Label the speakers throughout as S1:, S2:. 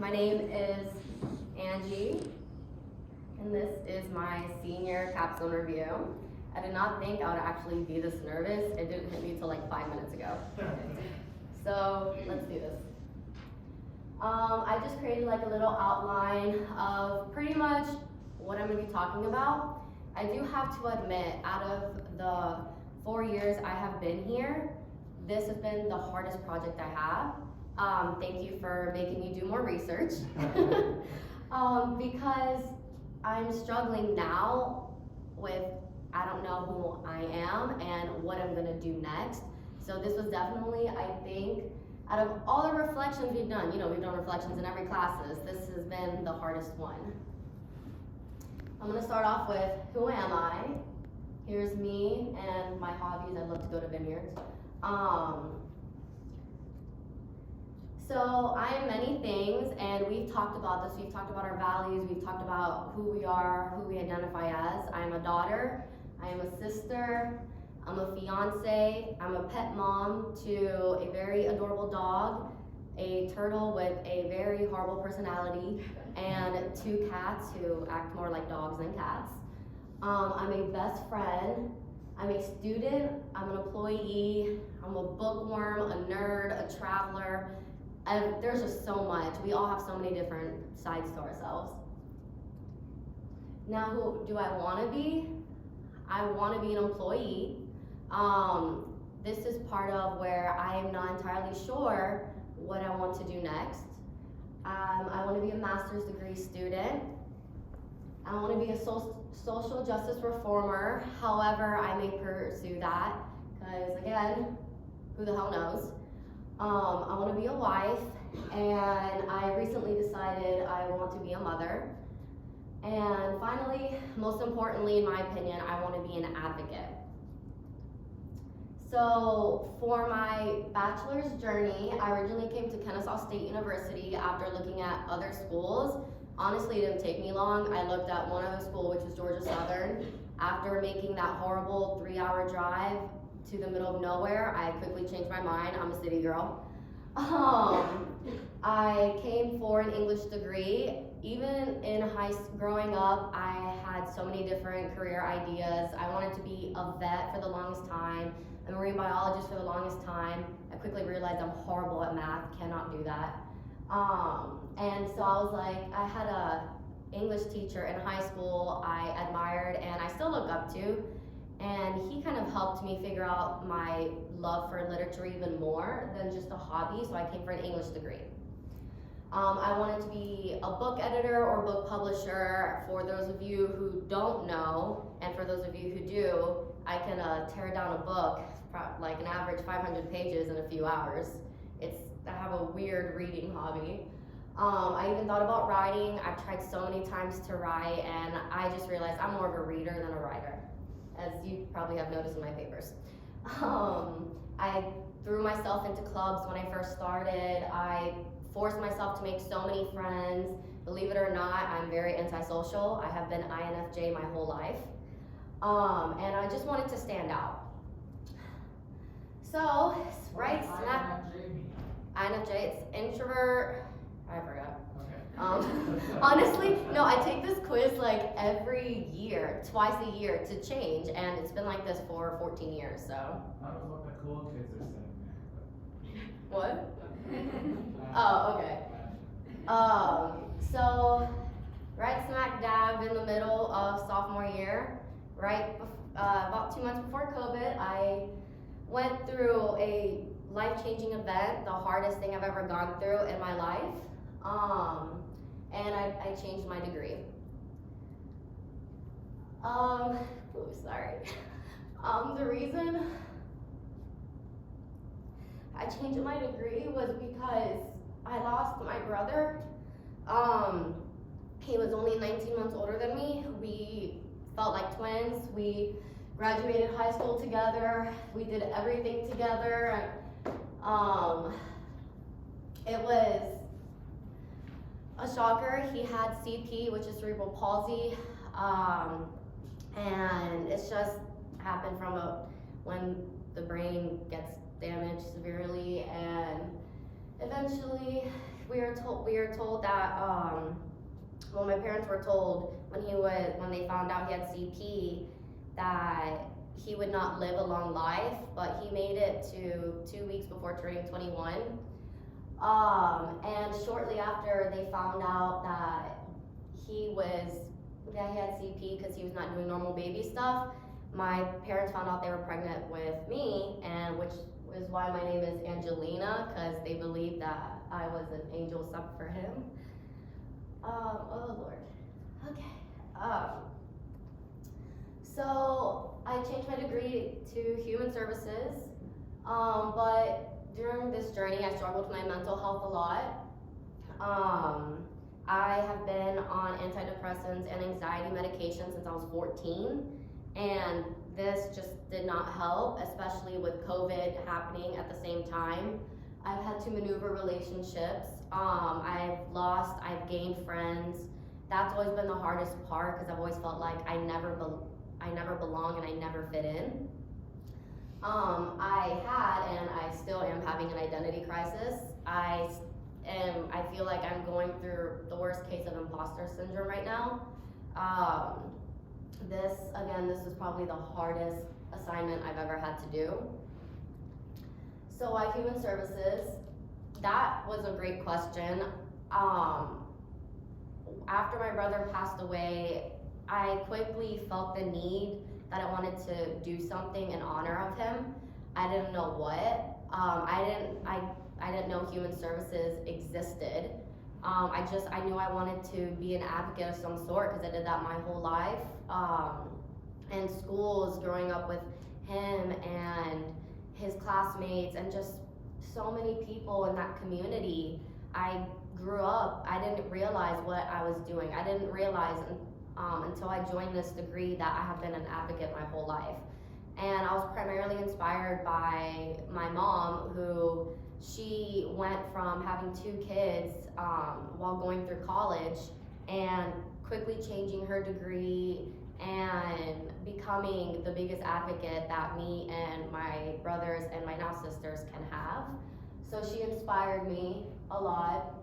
S1: My name is Angie, and this is my senior Capstone review. I did not think I would actually be this nervous. It didn't hit me till like 5 minutes ago. So let's do this. I just created like a little outline of pretty much what I'm going to be talking about. I do have to admit, out of the 4 years I have been here, this has been the hardest project I have. Thank you for making me do more research. Because I'm struggling now with, I don't know who I am and what I'm gonna do next. So this was definitely, I think, out of all the reflections we've done, we've done reflections in every classes, this has been the hardest one. I'm gonna start off with, who am I? Here's me and my hobbies. I love to go to vineyards. So I am many things, and we've talked about this. We've talked about our values. We've talked about who we are, who we identify as. I am a daughter. I am a sister. I'm a fiance. I'm a pet mom to a very adorable dog, a turtle with a very horrible personality, and 2 cats who act more like dogs than cats. I'm a best friend. I'm a student. I'm an employee. I'm a bookworm, a nerd, a traveler. And there's just so much. We all have so many different sides to ourselves. Now, who do I want to be? I want to be an employee. This is part of where I am not entirely sure what I want to do next. I want to be a master's degree student. I want to be a social justice reformer. However, I may pursue that because, again, who the hell knows? I want to be a wife, and I recently decided I want to be a mother. And finally, most importantly, in my opinion, I want to be an advocate. So for my bachelor's journey, I originally came to Kennesaw State University after looking at other schools. Honestly, it didn't take me long. I looked at one other school, which was Georgia Southern. After making that horrible 3-hour drive to the middle of nowhere, I quickly changed my mind. I'm a city girl. I came for an English degree. Even in growing up, I had so many different career ideas. I wanted to be a vet for the longest time, a marine biologist for the longest time. I quickly realized I'm horrible at math, cannot do that. And so I was like, I had a English teacher in high school I admired and I still look up to. And he kind of helped me figure out my love for literature even more than just a hobby, so I came for an English degree. I wanted to be a book editor or book publisher. For those of you who don't know, and for those of you who do, I can tear down a book, like an average 500 pages in a few hours. I have a weird reading hobby. I even thought about writing. I've tried so many times to write, and I just realized I'm more of a reader than a writer, as you probably have noticed in my papers. I threw myself into clubs when I first started. I forced myself to make so many friends. Believe it or not, I'm very antisocial. I have been INFJ my whole life. And I just wanted to stand out. So, right smack. INFJ, it's introvert. I forgot. Honestly, no, I take this quiz like every year, twice a year to change, and it's been like this for 14 years, so.
S2: I don't know what the cool kids are saying.
S1: What? Oh, okay. So, right smack dab in the middle of sophomore year, about 2 months before COVID, I went through a life-changing event, the hardest thing I've ever gone through in my life. And I changed my degree. The reason I changed my degree was because I lost my brother. He was only 19 months older than me. We felt like twins. We graduated high school together. We did everything together. It was a shocker. He had CP, which is cerebral palsy, and it's just happened from when the brain gets damaged severely, and eventually we are told that well, my parents were told when they found out he had CP that he would not live a long life, but he made it to 2 weeks before turning 21. And shortly after they found out that he had CP because he was not doing normal baby stuff, my parents found out they were pregnant with me, and which is why my name is Angelina, because they believed that I was an angel sent for him. Oh Lord. Okay. So I changed my degree to human services, but during this journey I struggled with my mental health a lot. I have been on antidepressants and anxiety medication since I was 14, and this just did not help, especially with COVID happening at the same time. I've had to maneuver relationships. I've gained friends. That's always been the hardest part because I've always felt like I never belong and I never fit in. I had and I still am having an identity crisis. I feel like I'm going through the worst case of imposter syndrome right now. This is probably the hardest assignment I've ever had to do. So why human services? That was a great question. After my brother passed away, I quickly felt the need that I wanted to do something in honor of him. I didn't know what. I didn't know human services existed. I knew I wanted to be an advocate of some sort because I did that my whole life. And schools, growing up with him and his classmates and just so many people in that community, I grew up, I didn't realize what I was doing. I didn't realize until I joined this degree that I have been an advocate my whole life. And I was primarily inspired by my mom, who she went from having 2 kids while going through college and quickly changing her degree and becoming the biggest advocate that me and my brothers and my now sisters can have. So she inspired me a lot.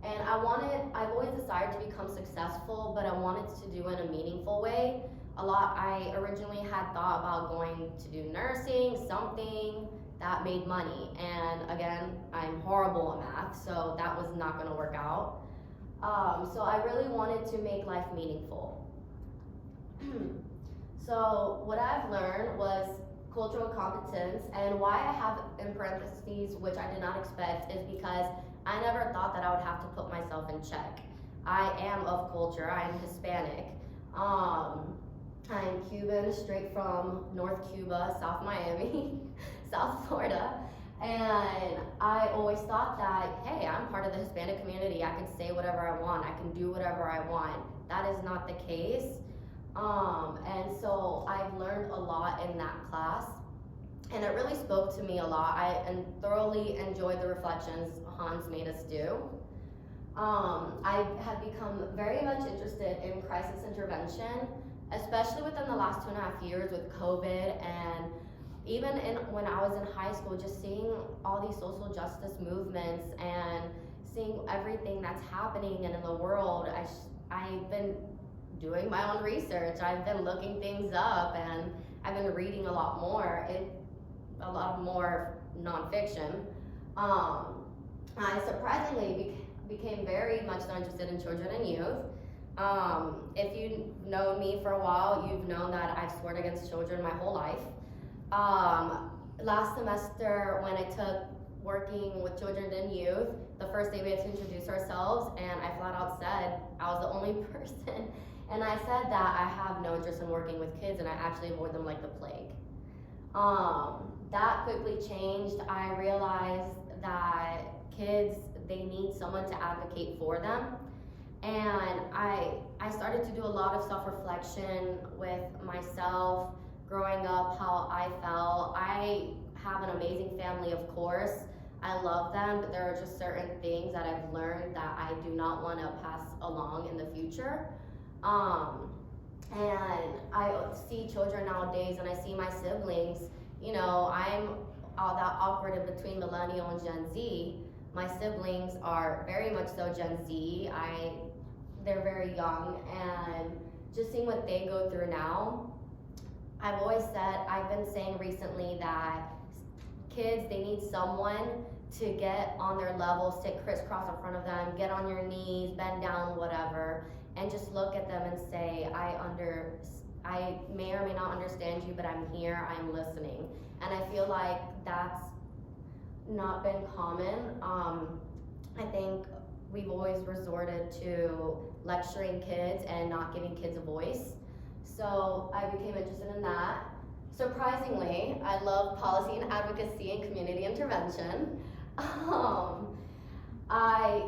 S1: And I've always desired to become successful, but I wanted to do it in a meaningful way. I originally had thought about going to do nursing, something that made money. And again, I'm horrible at math, so that was not gonna work out. So I really wanted to make life meaningful. So what I've learned was cultural competence, and why I have in parentheses, which I did not expect, is because I never thought that I would have to put myself in check. I am of culture, I am Hispanic. I'm Cuban, straight from North Cuba, South Miami, South Florida. And I always thought that, hey, I'm part of the Hispanic community. I can say whatever I want. I can do whatever I want. That is not the case. And so I've learned a lot in that class. And it really spoke to me a lot. I thoroughly enjoyed the reflections Hans made us do. I have become very much interested in crisis intervention, especially within the last 2.5 years with COVID, and even when I was in high school, just seeing all these social justice movements and seeing everything that's happening and in the world. I've been doing my own research. I've been looking things up, and I've been reading a lot more nonfiction. I surprisingly became very much so interested in children and youth. If you've known me for a while, you've known that I've sworn against children my whole life. Last semester, when I took working with children and youth, the first day we had to introduce ourselves, and I flat out said I was the only person, and I said that I have no interest in working with kids, and I actually avoid them like the plague. That quickly changed. I realized that kids, they need someone to advocate for them. And I started to do a lot of self-reflection with myself, growing up, how I felt. I have an amazing family, of course. I love them, but there are just certain things that I've learned that I do not want to pass along in the future. And I see children nowadays, and I see my siblings, you know, I'm all that awkward in between millennial and Gen Z. My siblings are very much so Gen Z. They're very young, and just seeing what they go through now, I've been saying recently that kids, they need someone to get on their level, sit crisscross in front of them, get on your knees, bend down, whatever, and just look at them and say, I may or may not understand you, but I'm here, I'm listening. And I feel like that's not been common. I think we've always resorted to lecturing kids and not giving kids a voice. So I became interested in that. Surprisingly, I love policy and advocacy and community intervention.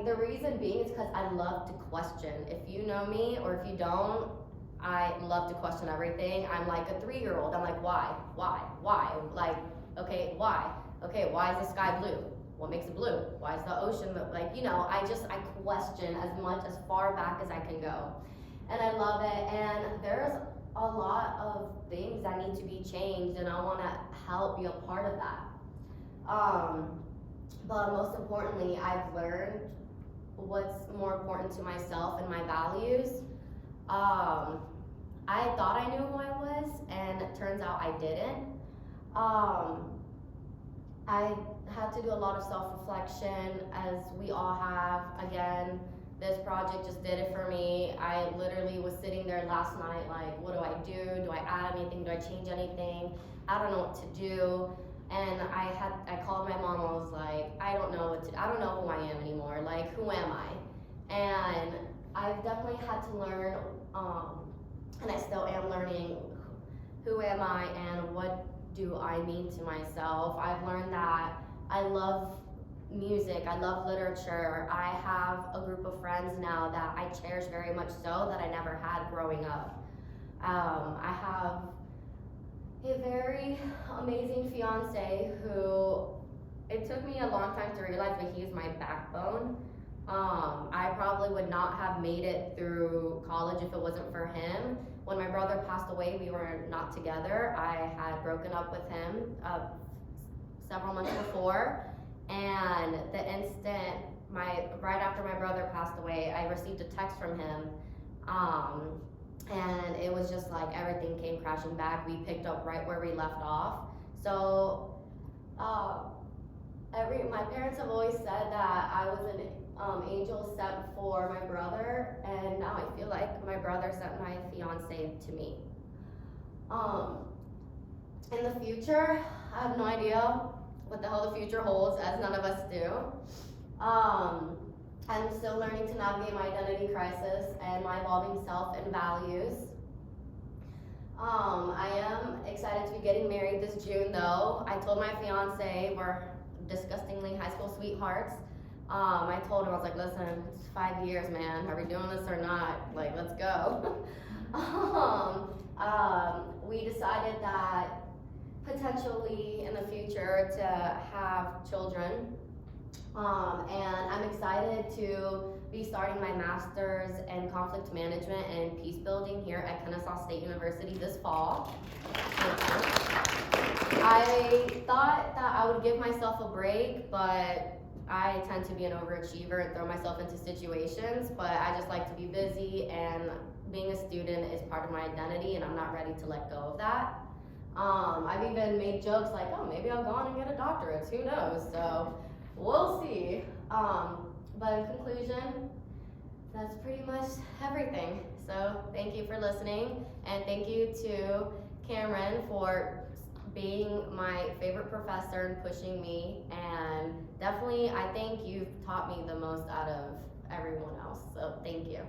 S1: The reason being is because I love to question. If you know me or if you don't, I love to question everything. I'm like a 3-year-old. I'm like, why? Like, okay, why? Okay, why is the sky blue? What makes it blue? Why is the ocean, like, I question as far back as I can go. And I love it, and there's a lot of things that need to be changed, and I wanna help be a part of that. But most importantly, I've learned what's more important to myself and my values. I thought I knew who I was, and it turns out I didn't. I had to do a lot of self-reflection, as we all have. Again, this project just did it for me. I literally was sitting there last night like, what do I do? Do I add anything? Do I change anything? I don't know what to do. And I called my mom. I was like, I don't know who I am anymore. Like, who am I? And I've definitely had to learn, and I still am learning, who am I and what do I mean to myself. I've learned that I love music, I love literature. I have a group of friends now that I cherish very much so that I never had growing up. I have a very amazing fiance who, it took me a long time to realize that he's my backbone. I probably would not have made it through college if it wasn't for him. When my brother passed away, we were not together. I had broken up with him several months before, and the instant right after my brother passed away, I received a text from him, and it was just like everything came crashing back. We picked up right where we left off. So my parents have always said that I was an angel sent for my brother, and now I feel like my brother sent my fiance to me. In the future, I have no idea what the hell the future holds, as none of us do. I'm still learning to navigate my identity crisis and my evolving self and values. I am excited to be getting married this June though. I told my fiance, we're disgustingly high school sweethearts. I told him, I was like, listen, it's 5 years, man. Are we doing this or not? Like, let's go. We decided that potentially in the future to have children. And I'm excited to be starting my master's in conflict management and peace building here at Kennesaw State University this fall. I thought that I would give myself a break, but I tend to be an overachiever and throw myself into situations, but I just like to be busy, and being a student is part of my identity, and I'm not ready to let go of that. I've even made jokes like, oh, maybe I'll go on and get a doctorate, who knows? So we'll see. But in conclusion, that's pretty much everything. So thank you for listening, and thank you to Cameron for being my favorite professor and pushing me, and definitely I think you've taught me the most out of everyone else, so thank you.